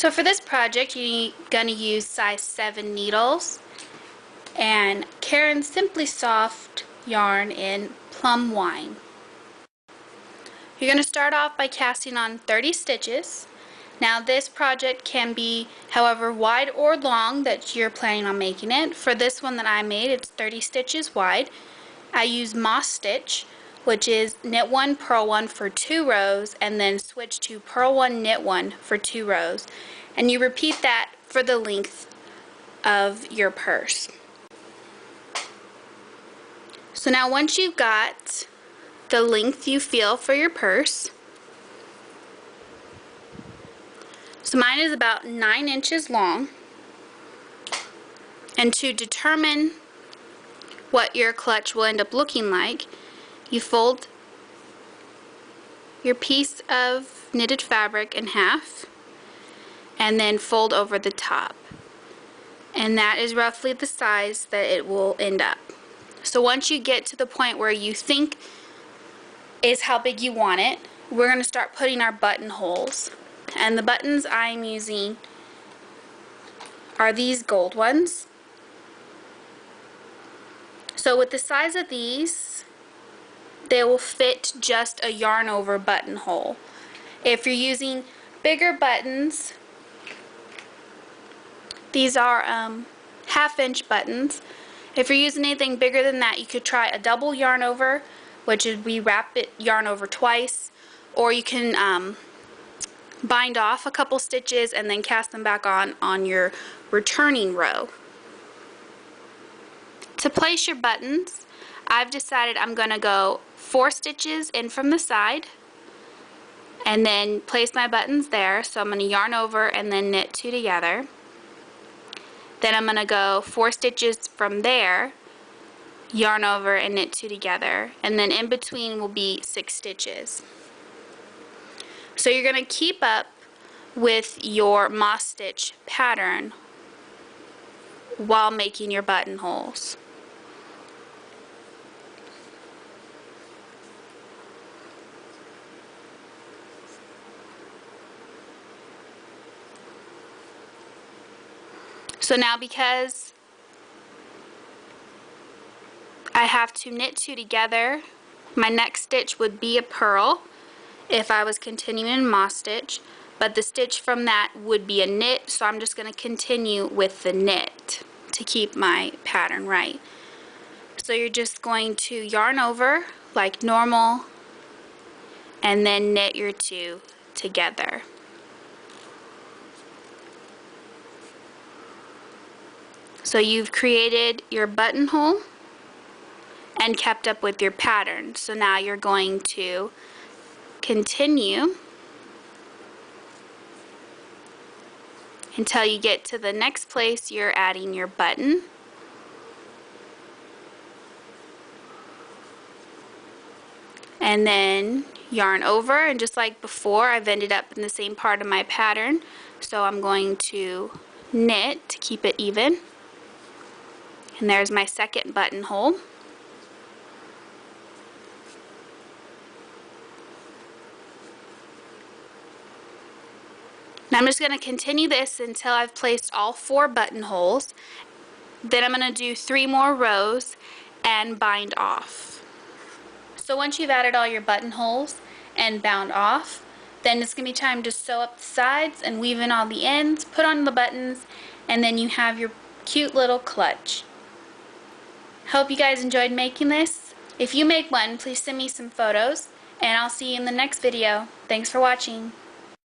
So for this project, you're going to use size 7 needles and Caron Simply Soft yarn in Plum Wine. You're going to start off by casting on 30 stitches. Now this project can be however wide or long that you're planning on making it. For this one that I made, it's 30 stitches wide. I use moss stitch, which is knit 1, purl 1 for 2 rows, and then switch to purl 1, knit 1 for 2 rows. And you repeat that for the length of your purse. So now once you've got the length you feel for your purse, so mine is about 9 inches long, and to determine what your clutch will end up looking like, you fold your piece of knitted fabric in half and then fold over the top, and that is roughly the size that it will end up. So once you get to the point where you think is how big you want it, we're going to start putting our buttonholes. And the buttons I'm using are these gold ones. So with the size of these, they will fit just a yarn over buttonhole. If you're using bigger buttons, these are 1/2 inch buttons. If you're using anything bigger than that, you could try a double yarn over, which is we wrap it yarn over twice, or you can bind off a couple stitches and then cast them back on your returning row. To place your buttons, I've decided I'm going to go 4 stitches in from the side and then place my buttons there. So I'm going to yarn over and then knit 2 together. Then I'm going to go 4 stitches from there, yarn over and knit 2 together, and then in between will be 6 stitches. So you're going to keep up with your moss stitch pattern while making your buttonholes. So now because I have to knit 2 together, my next stitch would be a purl if I was continuing in moss stitch, but the stitch from that would be a knit, so I'm just going to continue with the knit to keep my pattern right. So you're just going to yarn over like normal and then knit your 2 together. So you've created your buttonhole and kept up with your pattern. So now you're going to continue until you get to the next place you're adding your button. And then yarn over, and just like before, I've ended up in the same part of my pattern. So I'm going to knit to keep it even. And there's my second buttonhole. Now I'm just going to continue this until I've placed all 4 buttonholes. Then I'm going to do 3 more rows and bind off. So once you've added all your buttonholes and bound off, then it's going to be time to sew up the sides and weave in all the ends, put on the buttons, and then you have your cute little clutch. Hope you guys enjoyed making this. If you make one, please send me some photos, and I'll see you in the next video. Thanks for watching.